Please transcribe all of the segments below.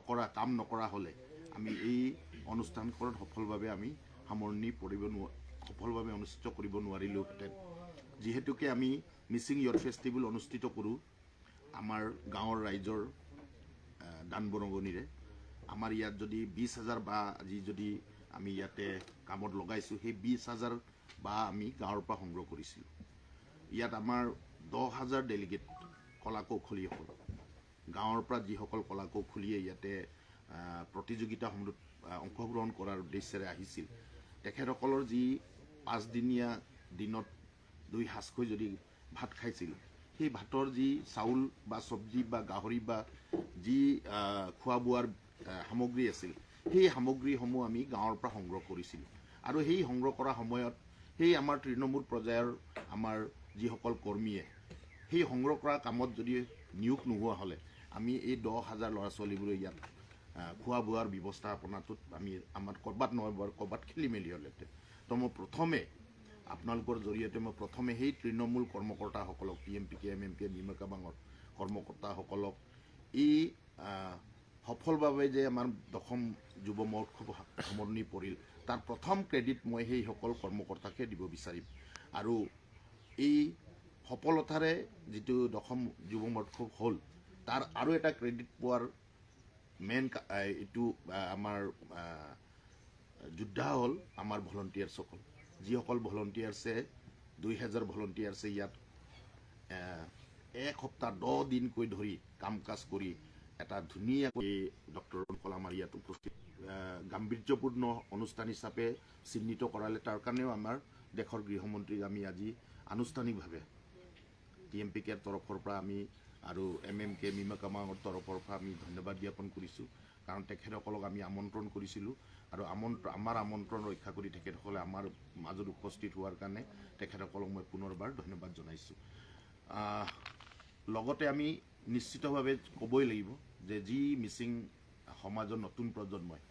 কাম নকৰা হ'লে আমি এই অনুষ্ঠানখন সফলভাৱে আমি সামৰণি পৰিব সফলভাৱে অনুষ্ঠিত কৰিব নোৱাৰিলোহেঁতেন। যিহেতুকে আমি মিচিং ইয়থ ফেষ্টিভেল অনুষ্ঠিত কৰোঁ আমাৰ গাঁৱৰ ৰাইজৰ দান বৰঙণিৰে। আমাৰ ইয়াত যদি 20,000 বা আজি যদি আমি ইয়াতে কামত লগাইছোঁ, সেই 20,000 বা আমি গাঁৱৰ পৰা সংগ্ৰহ কৰিছিলোঁ। ইয়াত আমাৰ 10,000 ডেলিগেট কলা কৌশলীসকল গাঁৱৰ পৰা যিসকল কলা কৌশলীয়ে ইয়াতে প্ৰতিযোগিতাসমূহত অংশগ্ৰহণ কৰাৰ উদ্দেশ্যেৰে আহিছিল, তেখেতসকলৰ যি 5 দিনীয়া দিনত 2 সাঁজকৈ যদি ভাত খাইছিল, সেই ভাতৰ যি চাউল বা চব্জি বা গাহৰি বা যি খোৱা বোৱাৰ সামগ্ৰী আছিল, সেই সামগ্ৰীসমূহ আমি গাঁৱৰ পৰা সংগ্ৰহ কৰিছিলোঁ। আৰু সেই সংগ্ৰহ কৰাৰ সময়ত সেই আমাৰ তৃণমূল পৰ্যায়ৰ আমাৰ যিসকল কৰ্মীয়ে সেই সংগ্ৰহ কৰা কামত যদি নিয়োগ নোহোৱা হ'লে আমি এই 10,000 ল'ৰা ছোৱালীবোৰে ইয়াত খোৱা বোৱাৰ ব্যৱস্থাপনাটোত আমাৰ ক'ৰবাত নহয় ক'ৰবাত খেলি মেলি হ'লেহেঁতেন। তো মই প্ৰথমে আপোনালোকৰ জৰিয়তে মই সেই তৃণমূল কৰ্মকৰ্তাসকলক TMPK MMK মিমকাবাঙৰ কৰ্মকৰ্তাসকলক এই সফলভাৱে যে আমাৰ 10ম যুৱ মহোৎসৱ সামৰণি পৰিল, তাৰ প্ৰথম ক্ৰেডিট মই সেইসকল কৰ্মকৰ্তাকে দিব বিচাৰিম। আৰু এই সফলতাৰে যিটো 10ম যুৱ মহোৎসৱ হ'ল, তাৰ আৰু এটা ক্ৰেডিট পোৱাৰ মেইন এইটো আমাৰ যোদ্ধা হ'ল আমাৰ ভলণ্টিয়াৰ্ছসকল, যিসকল ভলণ্টিয়াৰ্ছে 2,000 ভলণ্টিয়াৰ্ছে ইয়াত 1 সপ্তাহ 10 দিনকৈ ধৰি কাম কাজ কৰি এটা ধুনীয়াকৈ ডক্টৰ কল আমাৰ ইয়াত উপস্থিত গাম্ভীৰ্যপূৰ্ণ অনুষ্ঠান হিচাপে চিহ্নিত কৰালে। তাৰ কাৰণেও আমাৰ দেশৰ গৃহমন্ত্ৰীক আমি আজি আনুষ্ঠানিকভাৱে TMPKৰ তৰফৰ পৰা আমি আৰু MMK মিমকাবাঙৰ তৰফৰ পৰা আমি ধন্যবাদ জ্ঞাপন কৰিছোঁ। কাৰণ তেখেতসকলক আমি আমন্ত্ৰণ কৰিছিলোঁ আৰু আমাৰ আমন্ত্ৰণ ৰক্ষা কৰি তেখেতসকলে আমাৰ মাজত উপস্থিত হোৱাৰ কাৰণে তেখেতসকলক মই পুনৰবাৰ ধন্যবাদ জনাইছোঁ। লগতে আমি নিশ্চিতভাৱে ক'বই লাগিব যে যি মিচিং সমাজৰ নতুন প্ৰজন্মই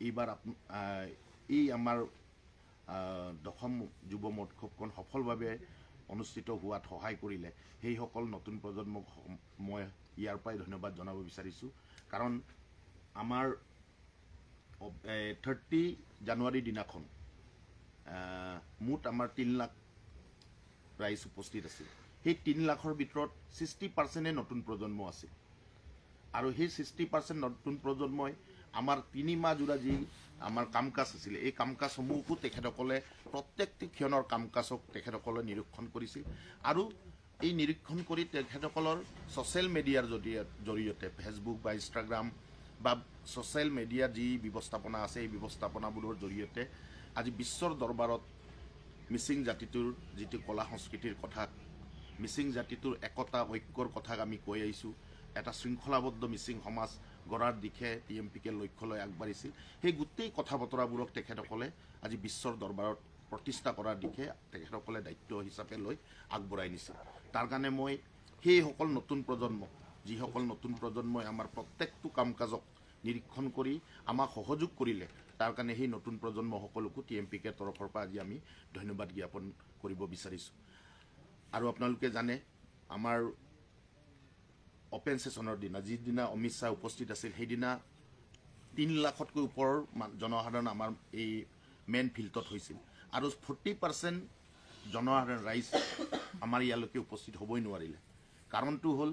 এইবাৰ এই আমাৰ 10ম যুৱ মহোৎসৱখন সফলভাৱে অনুষ্ঠিত হোৱাত সহায় কৰিলে, সেইসকল নতুন প্ৰজন্মক মই ইয়াৰ পৰাই ধন্যবাদ জনাব বিচাৰিছোঁ। কাৰণ আমাৰ 30 জানুৱাৰীৰ দিনাখন মুঠ আমাৰ 3 লাখ ৰাইজ উপস্থিত আছিল। সেই 3 লাখৰ ভিতৰত 60% নতুন প্ৰজন্ম আছিল। আৰু সেই 60% নতুন প্ৰজন্মই আমাৰ 3 মাহ জোৰা যি আমাৰ কাম কাজ আছিলে, এই কাম কাজসমূহকো তেখেতসকলে প্ৰত্যেকটি ক্ষণৰ কাম কাজক তেখেতসকলে নিৰীক্ষণ কৰিছিল। আৰু এই নিৰীক্ষণ কৰি তেখেতসকলৰ ছ'চিয়েল মিডিয়াৰ জৰিয়তে ফেচবুক বা ইনষ্টাগ্ৰাম বা ছ'চিয়েল মিডিয়াৰ যি ব্যৱস্থাপনা আছে, এই ব্যৱস্থাপনাবোৰৰ জৰিয়তে আজি বিশ্বৰ দৰবাৰত মিচিং জাতিটোৰ যিটো কলা সংস্কৃতিৰ কথা, মিচিং জাতিটোৰ একতা ঐক্যৰ কথা আমি কৈ আহিছোঁ। এটা শৃংখলাবদ্ধ মিচিং সমাজ গঢ়াৰ দিশে TMPK লক্ষ্য লৈ আগবাঢ়িছিল। সেই গোটেই কথা বতৰাবোৰক তেখেতসকলে আজি বিশ্বৰ দৰবাৰত প্ৰতিষ্ঠা কৰাৰ দিশে তেখেতসকলে দায়িত্ব হিচাপে লৈ আগবঢ়াই নিছে। তাৰ কাৰণে মই সেইসকল নতুন প্ৰজন্মক, যিসকল নতুন প্ৰজন্মই আমাৰ প্ৰত্যেকটো কাম কাজক নিৰীক্ষণ কৰি আমাক সহযোগ কৰিলে, তাৰ কাৰণে সেই নতুন প্ৰজন্মসকলকো TMPKৰ তৰফৰ পৰা আজি আমি ধন্যবাদ জ্ঞাপন কৰিব বিচাৰিছোঁ। আৰু আপোনালোকে জানে আমাৰ অপেন ছেছনৰ দিনা, যিদিনা অমিত শ্বাহ উপস্থিত আছিল, সেইদিনা 3 লাখতকৈ ওপৰৰ জনসাধাৰণ আমাৰ এই মেইন ফিল্ডত হৈছিল। আৰু 40% জনসাধাৰণ ৰাইজ আমাৰ ইয়ালৈকে উপস্থিত হ'বই নোৱাৰিলে। কাৰণটো হ'ল,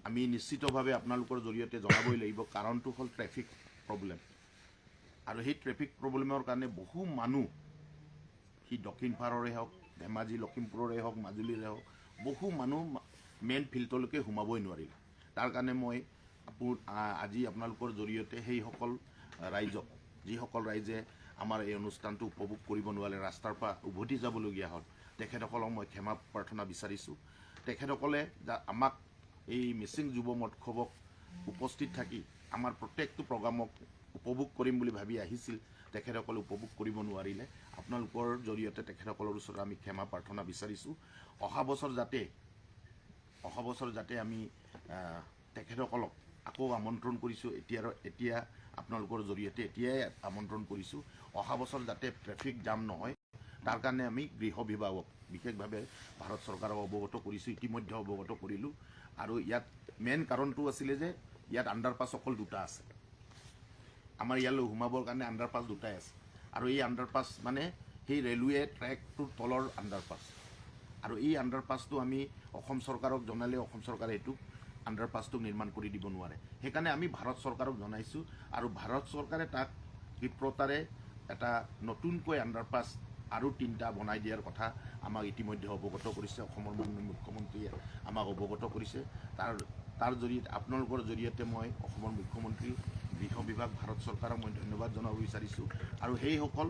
আমি নিশ্চিতভাৱে আপোনালোকৰ জৰিয়তে জনাবই লাগিব, কাৰণটো হ'ল ট্ৰেফিক প্ৰব্লেম। আৰু সেই ট্ৰেফিক প্ৰব্লেমৰ কাৰণে বহু মানুহ, সি দক্ষিণ পাৰৰে হওক, ধেমাজি লখিমপুৰৰে হওক, মাজুলীৰে হওক, বহু মানুহ মেইন ফিল্ডলৈকে সোমাবই নোৱাৰিলে। তাৰ কাৰণে মই আজি আপোনালোকৰ জৰিয়তে সেইসকল ৰাইজক, যিসকল ৰাইজে আমাৰ এই অনুষ্ঠানটো উপভোগ কৰিব নোৱাৰিলে, ৰাস্তাৰ পৰা উভতি যাবলগীয়া হ'ল, তেখেতসকলক মই ক্ষমা প্ৰাৰ্থনা বিচাৰিছোঁ। তেখেতসকলে আমাক এই মিচিং যুৱ মহোৎসৱক উপস্থিত থাকি আমাৰ প্ৰত্যেকটো প্ৰগ্ৰামক উপভোগ কৰিম বুলি ভাবি আহিছিল, তেখেতসকলে উপভোগ কৰিব নোৱাৰিলে। আপোনালোকৰ জৰিয়তে তেখেতসকলৰ ওচৰত আমি ক্ষমা প্ৰাৰ্থনা বিচাৰিছোঁ। অহা বছৰ যাতে আমি তেখেতসকলক আকৌ আমন্ত্ৰণ কৰিছোঁ, এতিয়া আপোনালোকৰ জৰিয়তে এতিয়াই আমন্ত্ৰণ কৰিছোঁ, অহা বছৰ যাতে ট্ৰেফিক জাম নহয়, তাৰ কাৰণে আমি গৃহ বিভাগক বিশেষভাৱে ভাৰত চৰকাৰক অৱগত কৰিছোঁ, ইতিমধ্যে অৱগত কৰিলোঁ। আৰু ইয়াত মেইন কাৰণটো আছিলে যে ইয়াত আণ্ডাৰপাছ অকল 2টা আছে, আমাৰ ইয়ালৈ সোমাবৰ কাৰণে আণ্ডাৰপাছ দুটাই আছে আৰু এই আণ্ডাৰপাছ মানে সেই ৰেলৱে ট্ৰেকটোৰ তলৰ আণ্ডাৰপাছ আৰু এই আণ্ডাৰপাছটো আমি অসম চৰকাৰক জনালে অসম চৰকাৰে এইটো আণ্ডাৰপাছটো নিৰ্মাণ কৰি দিব নোৱাৰে সেইকাৰণে আমি ভাৰত চৰকাৰক জনাইছোঁ আৰু ভাৰত চৰকাৰে তাক ক্ষিপ্ৰতাৰে এটা নতুনকৈ আণ্ডাৰপাছ আৰু 3টা বনাই দিয়াৰ কথা আমাক ইতিমধ্যে অৱগত কৰিছে অসমৰ মাননীয় মুখ্যমন্ত্ৰীয়ে আমাক অৱগত কৰিছে তাৰ জৰিয়তে আপোনালোকৰ জৰিয়তে মই অসমৰ মুখ্যমন্ত্ৰী গৃহ বিভাগ ভাৰত চৰকাৰক মই ধন্যবাদ জনাব বিচাৰিছোঁ আৰু সেইসকল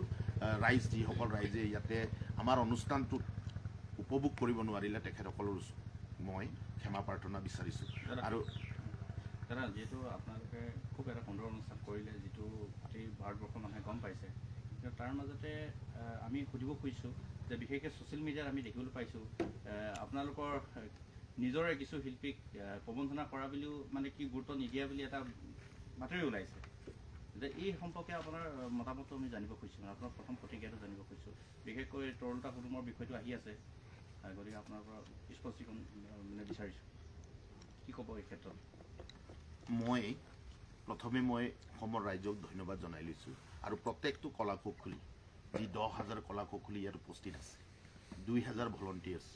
ৰাইজ যিসকল ৰাইজে ইয়াতে আমাৰ অনুষ্ঠানটোত উপভোগ কৰিব নোৱাৰিলে তেখেতসকলৰ মই ক্ষমা প্ৰাৰ্থনা বিচাৰিছোঁ আৰু দাদা যিহেতু আপোনালোকে খুব এটা সুন্দৰ অনুষ্ঠান কৰিলে যিটো গোটেই ভাৰতবৰ্ষৰ মানুহে গম পাইছে কিন্তু তাৰ মাজতে আমি সুধিব খুজিছোঁ যে বিশেষকৈ ছ'চিয়েল মিডিয়াত আমি দেখিবলৈ পাইছোঁ আপোনালোকৰ নিজৰে কিছু শিল্পীক প্ৰবঞ্চনা কৰা বুলিও মানে কি গুৰুত্ব নিদিয়া বুলি এটা বাতৰি ওলাইছে যে এই সম্পৰ্কে আপোনাৰ মতামতটো আমি জানিব খুজিছোঁ মানে আপোনাৰ প্ৰথম প্ৰতিক্ৰিয়াটো জানিব খুজিছোঁ বিশেষকৈ তৰুলতা কুটুমৰ বিষয়টো আহি আছে গতিকে আপোনাৰ পৰা স্পষ্টীকৰণ মানে বিচাৰিছোঁ কি ক'ব এই ক্ষেত্ৰত মই প্ৰথমে অসমৰ ৰাইজক ধন্যবাদ জনাই লৈছোঁ আৰু প্ৰত্যেকটো কলাকুশলী যি 10,000 কলাকুশলী ইয়াত উপস্থিত আছে 2,000 ভলণ্টিয়াৰ্ছ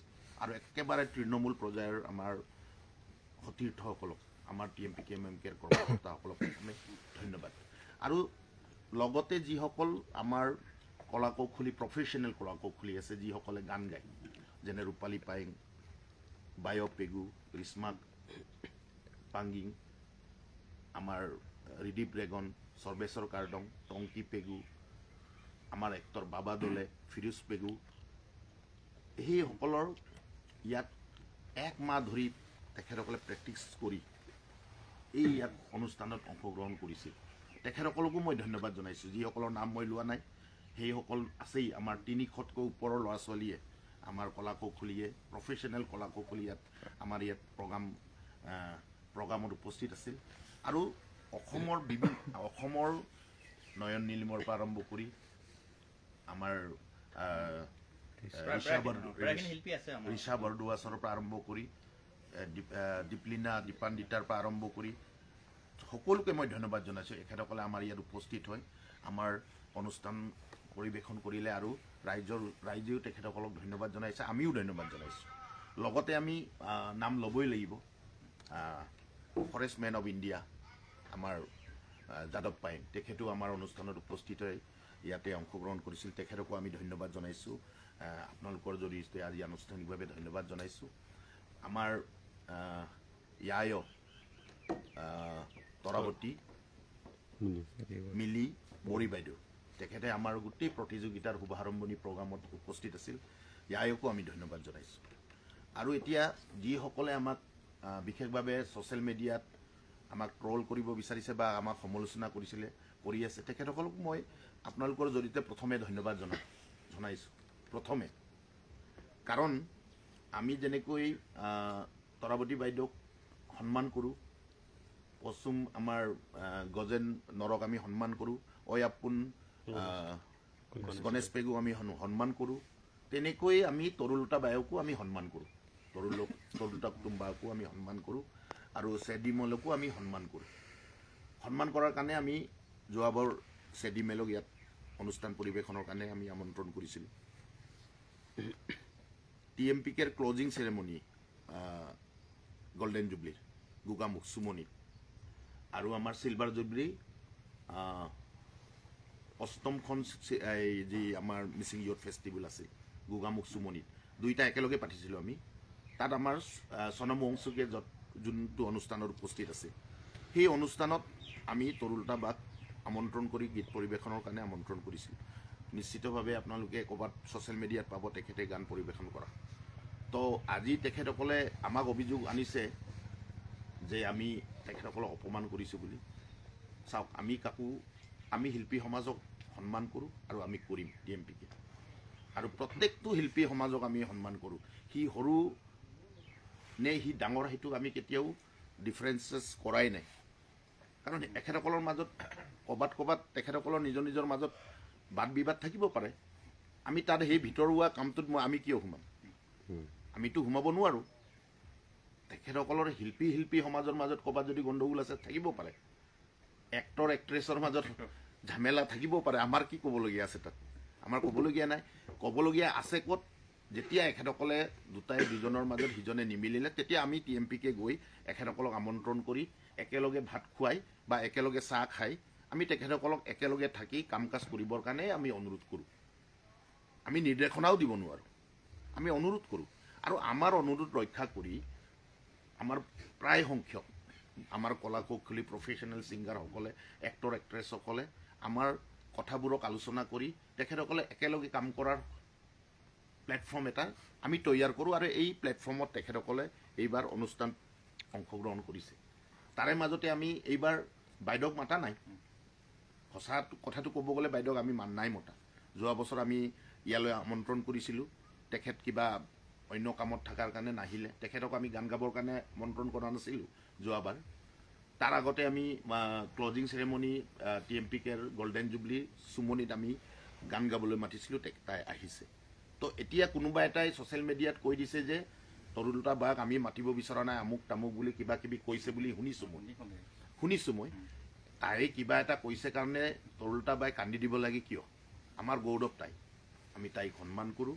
আৰু একেবাৰে তৃণমূল পৰ্যায়ৰ আমাৰ সতীৰ্থসকলক আমাৰ TMPK MMKৰ কৰ্মকৰ্তাসকলক প্ৰথমে ধন্যবাদ আৰু লগতে যিসকল আমাৰ কলাকুশলী প্ৰফেশ্যনেল কলাকুশলী আছে যিসকলে গান গায় যেনে ৰূপালী পায়েং বায়' পেগু ৰিশ্মা পাংগিং আমাৰ ৰিদীপ ৰেগন সৰ্বেশ্বৰ কাৰ্ডং টংকি পেগু আমাৰ এক্টৰ বাবা দলে ফিৰোজ পেগু সেইসকলৰ ইয়াত 1 মাহ ধৰি তেখেতসকলে প্ৰেক্টিছ কৰি এই ইয়াত অনুষ্ঠানত অংশগ্ৰহণ কৰিছিল তেখেতসকলকো মই ধন্যবাদ জনাইছোঁ যিসকলৰ নাম মই লোৱা নাই সেইসকল আছেই আমাৰ 300তকৈ ওপৰৰ ল'ৰা ছোৱালীয়ে আমাৰ কলাকুশলীয়ে প্ৰফেশ্যনেল কলাকুশলী ইয়াত আমাৰ ইয়াত প্ৰগ্ৰামত উপস্থিত আছিল আৰু অসমৰ নয়ন নীলিমৰ পৰা আৰম্ভ কৰি আমাৰ ঋষা বৰদুৱাছৰ পৰা আৰম্ভ কৰি দীপান্বিতাৰ পৰা আৰম্ভ কৰি সকলোকে মই ধন্যবাদ জনাইছোঁ এখেতসকলে আমাৰ ইয়াত উপস্থিত হয় আমাৰ অনুষ্ঠান পৰিৱেশন কৰিলে আৰু ৰাইজেও তেখেতসকলক ধন্যবাদ জনাইছে আমিও ধন্যবাদ জনাইছোঁ লগতে আমি নাম ল'বই লাগিব ফৰেষ্ট মেন অফ ইণ্ডিয়া আমাৰ যাদৱ পায়েং তেখেতো আমাৰ অনুষ্ঠানত উপস্থিত হৈ ইয়াতে অংশগ্ৰহণ কৰিছিল তেখেতকো আমি ধন্যবাদ জনাইছোঁ আপোনালোকৰ জৰিয়তে আজি আনুষ্ঠানিকভাৱে ধন্যবাদ জনাইছোঁ আমাৰ ইয়ায় তৰাৱতী মিলি বড়ি বাইদেউ তেখেতে আমাৰ গোটেই প্ৰতিযোগিতাৰ শুভাৰম্ভণি প্ৰগ্ৰামত উপস্থিত আছিল ইয়ায়কো আমি ধন্যবাদ জনাইছোঁ আৰু এতিয়া যিসকলে আমাক বিশেষভাৱে ছ'চিয়েল মিডিয়াত আমাক ট্ৰল কৰিব বিচাৰিছে বা আমাক সমালোচনা কৰি আছে তেখেতসকলক মই আপোনালোকৰ জৰিয়তে প্ৰথমে ধন্যবাদ জনাইছোঁ প্ৰথমে কাৰণ আমি যেনেকৈ তৰাৱতী বাইদেউক সন্মান কৰোঁ পশ্চিম আমাৰ গজেন নৰক আমি সন্মান কৰোঁ অয়াপুন গণেশ পেগু আমি সন্মান কৰোঁ তেনেকৈ আমি তৰুলতা বায়কো আমি সন্মান কৰোঁ তৰুলতা কুটুম্বাকো আমি সন্মান কৰোঁ আৰু চেডিমলকো আমি সন্মান কৰোঁ সন্মান কৰাৰ কাৰণে আমি যোৱাবাৰ চেডিমেলক ইয়াত অনুষ্ঠান পৰিৱেশনৰ কাৰণে আমি আমন্ত্ৰণ কৰিছিলোঁ TMPKৰ ক্লজিং চেৰেমনি গল্ডেন জুবলিৰ গোগামুখ সুমনিত আৰু আমাৰ চিলভাৰ জুবলি অষ্টমখন যি আমাৰ মিচিং ইয়থ ফেষ্টিভেল আছিল গোগামুখ সুমনিত দুইটা একেলগে পাতিছিলোঁ আমি তাত আমাৰ সনম ৱংচুকে যোনটো অনুষ্ঠানত উপস্থিত আছে সেই অনুষ্ঠানত আমি তৰুলতা বাক আমন্ত্ৰণ কৰি গীত পৰিৱেশনৰ কাৰণে আমন্ত্ৰণ কৰিছিলোঁ নিশ্চিতভাৱে আপোনালোকে ক'ৰবাত ছ'চিয়েল মিডিয়াত পাব তেখেতে গান পৰিৱেশন কৰা তো আজি তেখেতসকলে আমাক অভিযোগ আনিছে যে আমি তেখেতসকলক অপমান কৰিছোঁ বুলি চাওক আমি শিল্পী সমাজক সন্মান কৰোঁ আৰু আমি কৰিম TMPK আৰু প্ৰত্যেকটো শিল্পী সমাজক আমি সন্মান কৰোঁ সি সৰু নে সি ডাঙৰ সেইটোক আমি কেতিয়াও ডিফাৰেঞ্চেছ কৰাই নাই কাৰণ এখেতসকলৰ মাজত ক'ৰবাত তেখেতসকলৰ নিজৰ মাজত বাদ বিবাদ থাকিব পাৰে আমি তাত সেই ভিতৰুৱা কামটোত আমি কিয় সোমাম আমিতো সোমাব নোৱাৰোঁ তেখেতসকলৰ শিল্পী সমাজৰ মাজত ক'ৰবাত যদি গণ্ডগোল আছে থাকিব পাৰে এক্টৰ এক্ট্ৰেছৰ মাজত ঝামেলা থাকিব পাৰে, আমাৰ কি ক'বলগীয়া আছে তাত? আমাৰ ক'বলগীয়া নাই। ক'বলগীয়া আছে ক'ত? যেতিয়া এখেতসকলে দুজনৰ মাজত সিজনে নিমিলিলে, তেতিয়া আমি TMPকে গৈ এখেতসকলক আমন্ত্ৰণ কৰি একেলগে ভাত খুৱাই বা একেলগে চাহ খাই আমি তেখেতসকলক একেলগে থাকি কাম কাজ কৰিবৰ কাৰণে আমি অনুৰোধ কৰোঁ। আমি নিৰ্দেশনাও দিব নোৱাৰোঁ, আমি অনুৰোধ কৰোঁ। আৰু আমাৰ অনুৰোধ ৰক্ষা কৰি আমাৰ প্ৰায় সংখ্যক আমাৰ কলা কৌশলী প্ৰফেশ্যনেল ছিংগাৰসকলে, এক্টৰ এক্ট্ৰেছসকলে আমাৰ কথাবোৰক আলোচনা কৰি তেখেতসকলে একেলগে কাম কৰাৰ প্লেটফৰ্ম এটা আমি তৈয়াৰ কৰোঁ। আৰু এই প্লেটফৰ্মত তেখেতসকলে এইবাৰ অনুষ্ঠান অংশগ্ৰহণ কৰিছে। তাৰে মাজতে আমি এইবাৰ বাইদেউক মাতা নাই। সঁচা কথাটো ক'ব গ'লে বাইদেউক আমি নাই মতা। যোৱা বছৰ আমি ইয়ালৈ আমন্ত্ৰণ কৰিছিলোঁ, তেখেত কিবা অন্য কামত থকাৰ কাৰণে নাহিলে। তেখেতক আমি গান গাবৰ কাৰণে আমন্ত্ৰণ কৰা নাছিলোঁ যোৱাবাৰ। তাৰ আগতে আমি ক্লজিং চেৰেমনি TMPকেৰ গল্ডেন জুবলি চুমনিত আমি গান গাবলৈ মাতিছিলোঁ, তাই আহিছে। তো এতিয়া কোনোবা এটাই ছ'চিয়েল মিডিয়াত কৈ দিছে যে তৰুলতা বাক আমি মাতিব বিচৰা নাই, আমুক তামুক বুলি কিবা কিবি কৈছে বুলি শুনিছোঁ মই। তাই কিবা এটা কৈছে কাৰণে তৰুলতা বাই কান্দি দিব লাগে কিয়? আমাৰ গৌৰৱ তাই, আমি তাইক সন্মান কৰোঁ,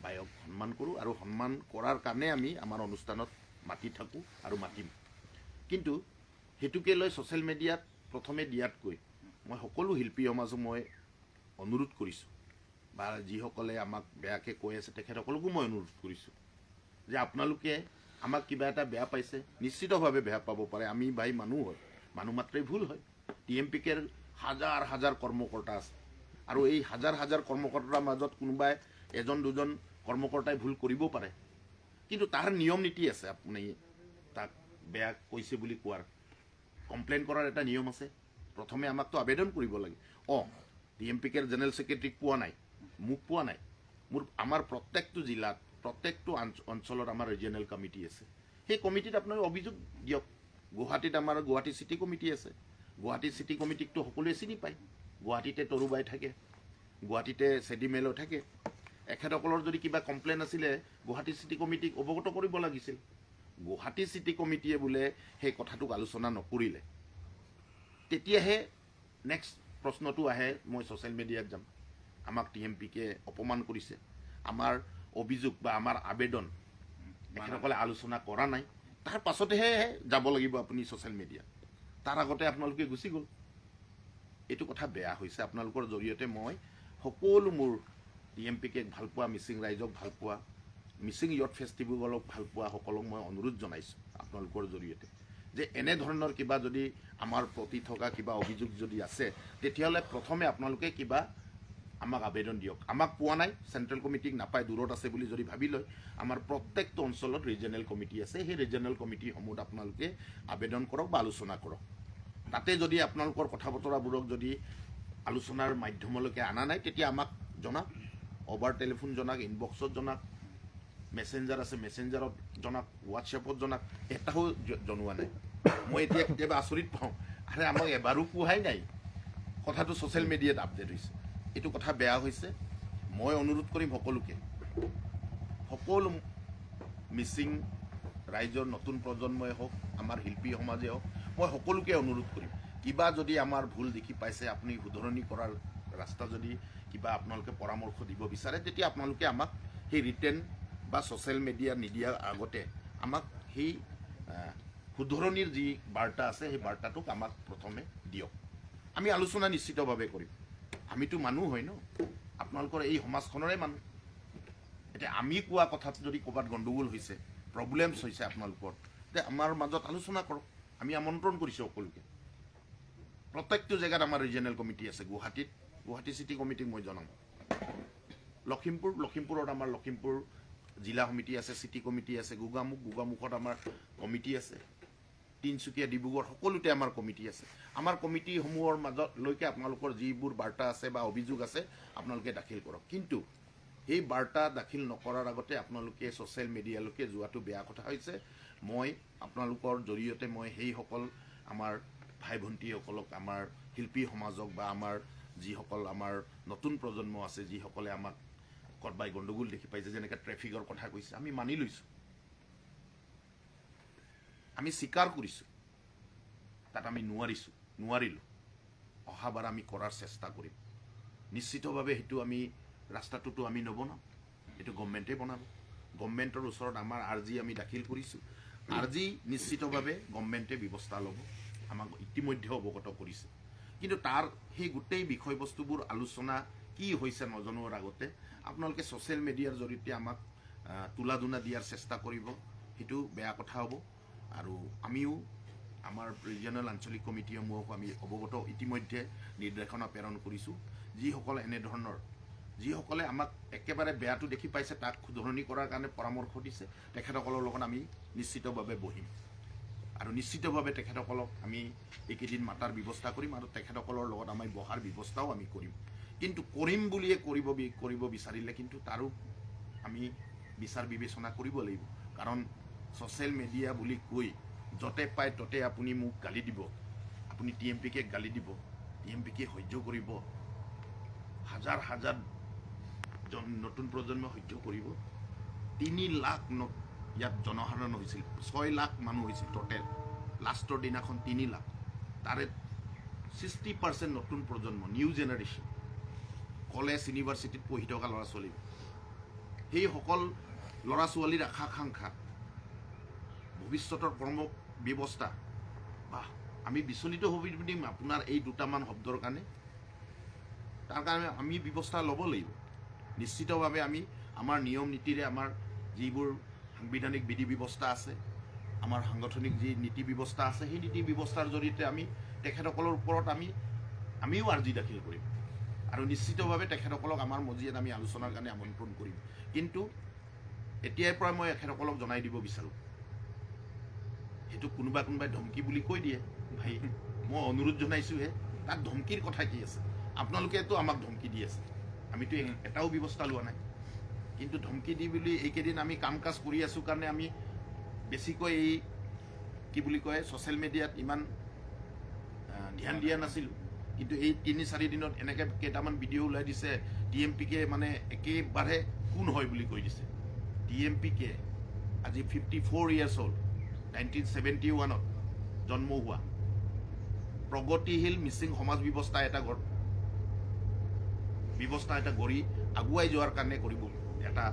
বায়ক সন্মান কৰোঁ, আৰু সন্মান কৰাৰ কাৰণে আমি আমাৰ অনুষ্ঠানত মাতি থাকোঁ আৰু মাতিম। কিন্তু সেইটোকে লৈ ছ'চিয়েল মিডিয়াত প্ৰথমে দিয়াতকৈ মই সকলো শিল্পী সমাজক মই অনুৰোধ কৰিছোঁ, বা যিসকলে আমাক বেয়াকৈ কৈ আছে তেখেতসকলকো মই অনুৰোধ কৰিছোঁ যে আপোনালোকে আমাক কিবা এটা বেয়া পাইছে, নিশ্চিতভাৱে বেয়া পাব পাৰে। আমি ভাই মানুহ হয়, মানুহ মাত্ৰেই ভুল হয়। TMPকেৰ হাজাৰ হাজাৰ কৰ্মকৰ্তা আছে, আৰু এই হাজাৰ হাজাৰ কৰ্মকৰ্তাৰ মাজত কোনোবাই এজন দুজন কৰ্মকৰ্তাই ভুল কৰিব পাৰে, কিন্তু তাৰ নিয়ম নীতি আছে। আপুনি তাক বেয়া কৈছে বুলি কোৱাৰ, কমপ্লেইন কৰাৰ এটা নিয়ম আছে। প্ৰথমে আমাকতো আবেদন কৰিব লাগে। TMPকেৰ জেনেৰেল ছেক্ৰেটাৰীক পোৱা নাই, মোক পোৱা নাই। আমাৰ প্ৰত্যেকটো জিলাত, প্ৰত্যেকটো অঞ্চলত আমাৰ ৰিজিয়নেল কমিটি আছে। সেই কমিটিত আপোনালোকে অভিযোগ দিয়ক। গুৱাহাটীত আমাৰ গুৱাহাটী চিটি কমিটি আছে। গুৱাহাটী চিটি কমিটিকতো সকলোৱে চিনি পায়। গুৱাহাটীতে তৰুবাই থাকে, গুৱাহাটীতে চেডিমেলো থাকে। এখেতসকলৰ যদি কিবা কমপ্লেইন আছিলে গুৱাহাটী চিটি কমিটিক অৱগত কৰিব লাগিছিল। গুৱাহাটী চিটি কমিটিয়ে বোলে সেই কথাটোক আলোচনা নকৰিলে, তেতিয়াহে নেক্সট প্ৰশ্নটো আহে, মই ছ'চিয়েল মিডিয়াত যাম, আমাক TMPকে অপমান কৰিছে, আমাৰ অভিযোগ বা আমাৰ আবেদন তেখেতসকলে আলোচনা কৰা নাই, তাৰ পাছতেহে যাব লাগিব আপুনি ছ'চিয়েল মিডিয়াত। তাৰ আগতে আপোনালোকে গুচি গ'ল। এইটো কথা বেয়া হৈছে। আপোনালোকৰ জৰিয়তে মই সকলো মোৰ TMPকে ভাল পোৱা, মিচিং ৰাইজক ভাল পোৱা, মিচিং ইয়থ ফেষ্টিভেলক ভাল পোৱা সকলক মই অনুৰোধ জনাইছোঁ আপোনালোকৰ জৰিয়তে যে এনেধৰণৰ কিবা যদি আমাৰ প্ৰতি থকা কিবা অভিযোগ যদি আছে, তেতিয়াহ'লে প্ৰথমে আপোনালোকে কিবা আমাক আবেদন দিয়ক। আমাক পোৱা নাই, চেণ্ট্ৰেল কমিটিক নাপায়, দূৰত আছে বুলি যদি ভাবি লয়, আমাৰ প্ৰত্যেকটো অঞ্চলত ৰিজিয়নেল কমিটি আছে। সেই ৰিজিয়নেল কমিটিসমূহত আপোনালোকে আবেদন কৰক বা আলোচনা কৰক। তাতে যদি আপোনালোকৰ কথা বতৰাবোৰক যদি আলোচনাৰ মাধ্যমলৈকে অনা নাই, তেতিয়া আমাক জনাওক, অভাৰ টেলিফোন জনাওক, ইনবক্সত জনাওক, মেছেঞ্জাৰ আছে মেছেঞ্জাৰত জনাওক, হোৱাটছএপত জনাওক। এটাও জনোৱা নাই। মই এতিয়া কেতিয়াবা আচৰিত পাওঁ, আৰে আমাক এবাৰো কোৱাই নাই। কথাটো ছ'চিয়েল মিডিয়াত আপডেট হৈছে। এইটো কথা বেয়া হৈছে। মই অনুৰোধ কৰিম সকলোকে, সকলো মিচিং ৰাইজৰ নতুন প্ৰজন্মই হওক, আমাৰ শিল্পী সমাজে হওক, মই সকলোকে অনুৰোধ কৰিম, কিবা যদি আমাৰ ভুল দেখি পাইছে, আপুনি শুধৰণি কৰাৰ ৰাস্তা যদি কিবা আপোনালোকে পৰামৰ্শ দিব বিচাৰে, তেতিয়া আপোনালোকে আমাক সেই ৰিটেন বা ছ'চিয়েল মিডিয়া নিদিয়াৰ আগতে আমাক সেই শুধৰণিৰ যি বাৰ্তা আছে সেই বাৰ্তাটোক আমাক প্ৰথমে দিয়ক। আমি আলোচনা নিশ্চিতভাৱে কৰিম। আমিতো মানুহ হয় ন, আপোনালোকৰ এই সমাজখনৰে মানুহ। এতিয়া আমি কোৱা কথাত যদি ক'ৰবাত গণ্ডগোল হৈছে, প্ৰব্লেমছ হৈছে আপোনালোকৰ, তে আমাৰ মাজত আলোচনা কৰক। আমি আমন্ত্ৰণ কৰিছোঁ সকলোকে। প্ৰত্যেকটো জেগাত আমাৰ ৰিজিয়নেল কমিটি আছে। গুৱাহাটী চিটি কমিটিক মই জনাম। লখিমপুৰত আমাৰ লখিমপুৰ জিলা সমিতি আছে, চিটি কমিটি আছে। গোগামুখত আমাৰ কমিটি আছে। তিনিচুকীয়া, ডিব্ৰুগড় সকলোতে আমাৰ কমিটি আছে। আমাৰ কমিটিসমূহৰ মাজলৈকে আপোনালোকৰ যিবোৰ বাৰ্তা আছে বা অভিযোগ আছে আপোনালোকে দাখিল কৰক। কিন্তু এই বাৰ্তা দাখিল নকৰাৰ আগতে আপোনালোকে ছ'চিয়েল মিডিয়ালৈকে যোৱাটো বেয়া কথা হৈছে। মই আপোনালোকৰ জৰিয়তে মই সেইসকল আমাৰ ভাই ভণ্টীসকলক, আমাৰ শিল্পী সমাজক বা আমাৰ যিসকল আমাৰ নতুন প্ৰজন্ম আছে, যিসকলে আমাক ক'ৰবাই গণ্ডগোল দেখি পাইছে, যেনেকৈ ট্ৰেফিকৰ কথা কৈছে, আমি মানি লৈছোঁ, আমি স্বীকাৰ কৰিছোঁ, তাত আমি নোৱাৰিছোঁ। নোৱাৰিলোঁ অহাবাৰ আমি কৰাৰ চেষ্টা কৰিম নিশ্চিতভাৱে সেইটো আমি ৰাস্তাটোতো আমি নবনাম এইটো গভৰ্ণমেণ্টে বনাব গভৰ্ণমেণ্টৰ ওচৰত আমাৰ আৰ্জি আমি দাখিল কৰিছোঁ আৰ্জি নিশ্চিতভাৱে গভৰ্ণমেণ্টে ব্যৱস্থা ল'ব আমাক ইতিমধ্যে অৱগত কৰিছে কিন্তু তাৰ সেই গোটেই বিষয়বস্তুবোৰ আলোচনা কি হৈছে নজনোৱাৰ আগতে আপোনালোকে ছ'চিয়েল মিডিয়াৰ জৰিয়তে আমাক তোলা দুনা দিয়াৰ চেষ্টা কৰিব সেইটো বেয়া কথা হ'ব আৰু আমিও আমাৰ ৰিজনেল আঞ্চলিক কমিটিসমূহক আমি অৱগত ইতিমধ্যে নিৰ্দেশনা প্ৰেৰণ কৰিছোঁ যিসকলে আমাক একেবাৰে বেয়াটো দেখি পাইছে তাক শুধৰণি কৰাৰ কাৰণে পৰামৰ্শ দিছে তেখেতসকলৰ লগত আমি নিশ্চিতভাৱে বহিম আৰু নিশ্চিতভাৱে তেখেতসকলক আমি এইকেইদিন মাতাৰ ব্যৱস্থা কৰিম আৰু তেখেতসকলৰ লগত আমি বহাৰ ব্যৱস্থাও আমি কৰিম কিন্তু কৰিম বুলিয়ে কৰিব বিচাৰিলে কিন্তু তাৰো আমি বিচাৰ বিবেচনা কৰিব লাগিব কাৰণ ছ'চিয়েল মিডিয়া বুলি কৈ য'তে পায় ত'তে আপুনি মোক গালি দিব আপুনি TMPকে গালি দিব TMPকে সহ্য কৰিব হাজাৰ হাজাৰ নতুন প্ৰজন্ম সহ্য কৰিব 3 লাখ ইয়াত জনসাধাৰণ হৈছিল 6 লাখ মানুহ হৈছিল টোটেল লাষ্টৰ দিনাখন 3 লাখ তাৰে 60% নতুন প্ৰজন্ম নিউ জেনেৰেশ্যন কলেজ ইউনিভাৰ্চিটিত পঢ়ি থকা ল'ৰা ছোৱালী সেইসকল ল'ৰা ছোৱালীৰ আশা আকাংক্ষা ভৱিষ্যতৰ কৰ্ম ব্যৱস্থা বা আমি বিচলিত হৈ পিনে আপোনাৰ এই দুটামান শব্দৰ কাৰণে তাৰ কাৰণে আমি ব্যৱস্থা ল'ব লাগিব নিশ্চিতভাৱে আমি আমাৰ নিয়ম নীতিৰে আমাৰ যিবোৰ সাংবিধানিক বিধি ব্যৱস্থা আছে আমাৰ সাংগঠনিক যি নীতি ব্যৱস্থা আছে সেই নীতি ব্যৱস্থাৰ জৰিয়তে আমি তেখেতসকলৰ ওপৰত আমিও আৰ্জি দাখিল কৰিম আৰু নিশ্চিতভাৱে তেখেতসকলক আমাৰ মজিয়াত আমি আলোচনাৰ কাৰণে আমন্ত্ৰণ কৰিম কিন্তু এতিয়াৰ পৰা মই তেখেতসকলক জনাই দিব বিচাৰোঁ সেইটো কোনোবাই ধমকি বুলি কৈ দিয়ে ভাই মই অনুৰোধ জনাইছোঁহে তাত ধমকিৰ কথা কি আছে আপোনালোকেতো আমাক ধমকি দি আছে আমিতো এটাও ব্যৱস্থা লোৱা নাই কিন্তু ধমকি দি বুলি এইকেইদিন আমি কাম কাজ কৰি আছোঁ কাৰণে আমি বেছিকৈ এই কি বুলি কয় ছ'চিয়েল মিডিয়াত ইমান ধ্যান দিয়া নাছিলোঁ কিন্তু এই 3-4 দিনত এনেকৈ কেইটামান ভিডিঅ' ওলাই দিছে TMPকে মানে একেবাৰে কোন হয় বুলি কৈ দিছে TMPকে আজি 54 years old 1971ত জন্ম হোৱা প্ৰগতিশীল মিচিং সমাজ ব্যৱস্থা এটা গঢ়ি আগুৱাই যোৱাৰ কাৰণে কৰিব এটা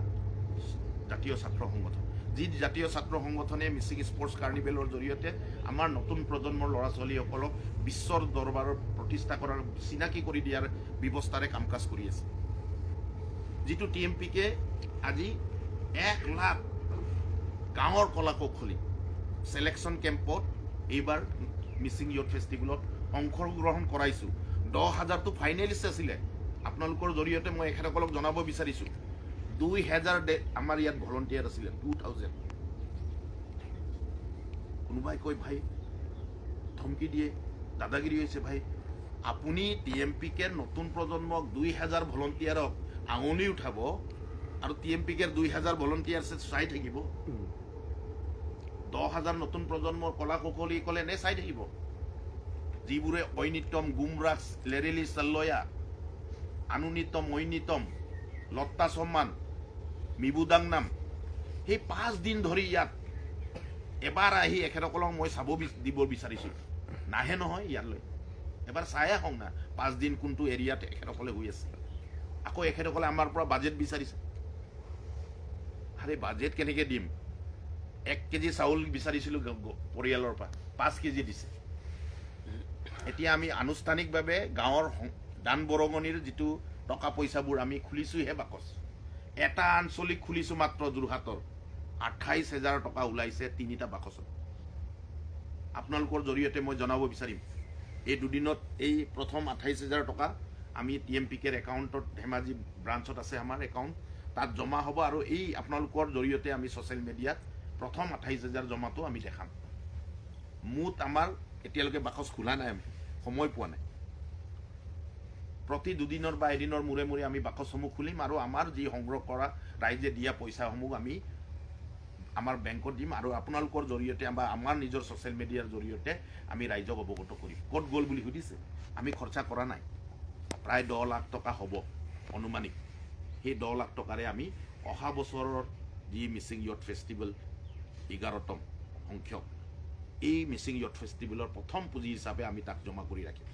জাতীয় ছাত্ৰ সংগঠন যি জাতীয় ছাত্ৰ সংগঠনে মিচিং স্পৰ্টছ কাৰ্নিভেলৰ জৰিয়তে আমাৰ নতুন প্ৰজন্মৰ ল'ৰা ছোৱালীসকলক বিশ্বৰ দৰবাৰত প্ৰতিষ্ঠা কৰাৰ চিনাকি কৰি দিয়াৰ ব্যৱস্থাৰে কাম কাজ কৰি আছে যিটো TMPকে আজি 1 লাখ গাঁৱৰ কলা কৌশলী সিলেকশন কেম্পত এইবাৰ মিচিং ইয়থ ফেষ্টিভেলত অংশগ্ৰহণ কৰাইছোঁ 10,000টো ফাইনেলিষ্ট আছিলে আপোনালোকৰ জৰিয়তে মই এখেতসকলক জনাব বিচাৰিছোঁ 2,000 আমাৰ ইয়াত ভলণ্টিয়াৰ আছিলে 2,000 কোনোবাই কয় ভাই ধমকি দিয়ে দাদাগিৰি হৈছে ভাই আপুনি TMPকে নতুন প্ৰজন্মক 2,000 ভলণ্টিয়াৰক আঙুলি উঠাব আৰু TMPকে 2,000 ভলণ্টিয়াৰ চাই থাকিব 10,000 নতুন প্ৰজন্মৰ কলা কৌশলীসকলে নে চাই থাকিব যিবোৰে ঐনিতম গুমৰাজ লেৰেলি চাল্লয়া আনুনিতম ঐনিতম লত্তা সম্মান মিবুদাংনাম সেই 5 দিন ধৰি ইয়াত এবাৰ আহি এখেতসকলক মই চাব দিব বিচাৰিছোঁ নাহে নহয় ইয়ালৈ এবাৰ চাই আহক না 5 দিন কোনটো এৰিয়াত এখেতসকলে হৈ আছে আকৌ এখেতসকলে আমাৰ পৰা বাজেট বিচাৰিছে আৰে বাজেট কেনেকৈ দিম 1 কেজি চাউল বিচাৰিছিলোঁ পৰিয়ালৰ পৰা 5 কেজি দিছে এতিয়া আমি আনুষ্ঠানিকভাৱে গাঁৱৰ দান বৰঙণিৰ যিটো টকা পইচাবোৰ আমি খুলিছোঁহে বাকচ এটা আঞ্চলিক খুলিছোঁ মাত্ৰ যোৰহাটৰ 28,000 টকা ওলাইছে 3টা বাকচত আপোনালোকৰ জৰিয়তে মই জনাব বিচাৰিম এই দুদিনত এই প্ৰথম 28,000 টকা আমি TMPকেৰ একাউণ্টত ধেমাজি ব্ৰাঞ্চত আছে আমাৰ একাউণ্ট তাত জমা হ'ব আৰু এই আপোনালোকৰ জৰিয়তে আমি ছ'চিয়েল মিডিয়াত প্ৰথম 28,000 জমাটো আমি দেখাম মুঠ আমাৰ এতিয়ালৈকে বাকচ খোলা নাই আমি সময় পোৱা নাই প্ৰতি দুদিনৰ বা এদিনৰ মূৰে মূৰে আমি বাকচসমূহ খুলিম আৰু আমাৰ যি সংগ্ৰহ কৰা ৰাইজে দিয়া পইচাসমূহ আমি আমাৰ বেংকত দিম আৰু আপোনালোকৰ জৰিয়তে বা আমাৰ নিজৰ ছ'চিয়েল মিডিয়াৰ জৰিয়তে আমি ৰাইজক অৱগত কৰিম ক'ত গ'ল বুলি সুধিছে আমি খৰচা কৰা নাই প্ৰায় 10 লাখ টকা হ'ব অনুমানিক সেই 10 লাখ টকাৰে আমি অহা বছৰৰ যি মিচিং ইয়থ ফেষ্টিভেল 11তম সংখ্যক এই মিচিং ইয়থ ফেষ্টিভেলৰ প্ৰথম পুঁজি হিচাপে আমি তাক জমা কৰি ৰাখিম।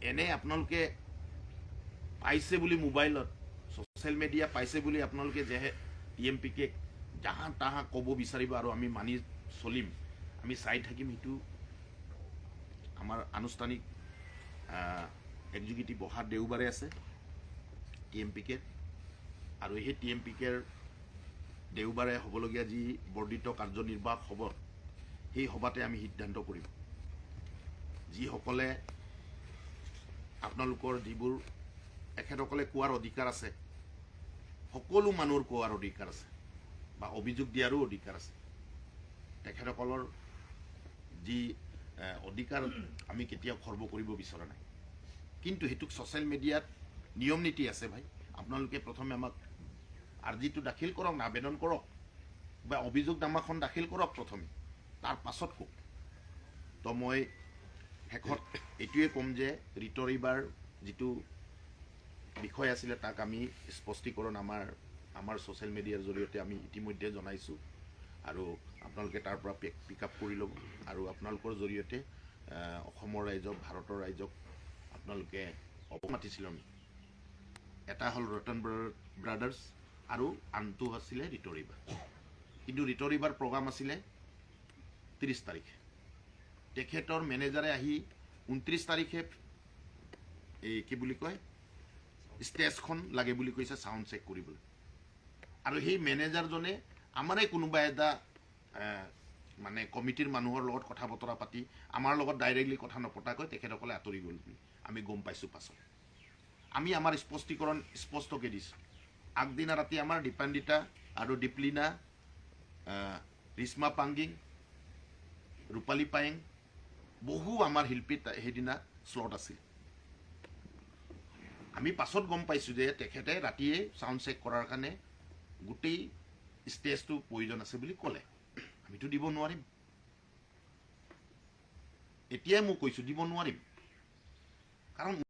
এনে আপোনালোকে পাইছে বুলি মোবাইলত ছ'চিয়েল মিডিয়া পাইছে বুলি আপোনালোকে যেহে TMPকে জাহা তাহা ক'ব বিচাৰিব আৰু আমি মানি চলিম, আমি চাই থাকিম, সেইটো আমাৰ আনুষ্ঠানিক এক্সিকিউটিভ অহা দেওবাৰে আছে TMPকে, আৰু সেই TMPকেৰ দেওবাৰে হ'বলগীয়া যি বৰ্ধিত কাৰ্যনিৰ্বাহক হ'ব, সেই সভাতে আমি সিদ্ধান্ত কৰিম। যিসকলে আপোনালোকৰ যিবোৰ এখেতসকলে কোৱাৰ অধিকাৰ আছে, সকলো মানুহৰ কোৱাৰ অধিকাৰ আছে বা অভিযোগ দিয়াৰো অধিকাৰ আছে। তেখেতসকলৰ যি অধিকাৰ আমি কেতিয়াও খৰ্ব কৰিব বিচৰা নাই, কিন্তু সেইটোক ছ'চিয়েল মিডিয়াত নিয়ম নীতি আছে ভাই। আপোনালোকে প্ৰথমে আমাক আৰ্জিটো দাখিল কৰক, আবেদন কৰক বা অভিযোগনামাখন দাখিল কৰক প্ৰথমে, তাৰ পাছত কওক। তো মই শেষত এইটোৱে ক'ম যে ৰিটৰিবাৰ যিটো বিষয় আছিলে তাক আমি স্পষ্টীকৰণ আমাৰ ছ'চিয়েল মিডিয়াৰ জৰিয়তে আমি ইতিমধ্যে জনাইছোঁ, আৰু আপোনালোকে তাৰ পৰা পিক আপ কৰি ল'ব। আৰু আপোনালোকৰ জৰিয়তে অসমৰ ৰাইজক, ভাৰতৰ ৰাইজক আপোনালোকে মাতিছিল। আমি এটা হ'ল ৰতন ব্ৰাদাৰ্ছ আৰু আনটো আছিলে ৰিটৰিবাৰ, কিন্তু ৰিটৰিবাৰ প্ৰগ্ৰাম আছিলে 30 তাৰিখে। তেখেতৰ মেনেজাৰে আহি 29 তাৰিখে এই কি বুলি কয় ষ্টেজখন লাগে বুলি কৈছে চাউণ্ড চেক কৰিবলৈ, আৰু সেই মেনেজাৰজনে আমাৰে কোনোবা এটা মানে কমিটিৰ মানুহৰ লগত কথা বতৰা পাতি আমাৰ লগত ডাইৰেক্টলি কথা নপতাকৈ তেখেতসকলে আঁতৰি গ'ল বুলি আমি গম পাইছোঁ পাছত। আমি আমাৰ স্পষ্টীকৰণ স্পষ্টকৈ দিছোঁ। আগদিনা ৰাতি আমাৰ দীপান্বিতা আৰু দীপলিনা, ৰিশ্মা পাংগিং, ৰূপালী পায়েং, বহু আমাৰ শিল্পী সেইদিনা শ্লট আছিল। আমি পাছত গম পাইছোঁ যে তেখেতে ৰাতিয়ে চাউণ্ড চেক কৰাৰ কাৰণে গোটেই ষ্টেজটো প্ৰয়োজন আছে বুলি ক'লে। আমিতো দিব নোৱাৰিম, এতিয়াই মই কৈছোঁ দিব নোৱাৰিম, কাৰণ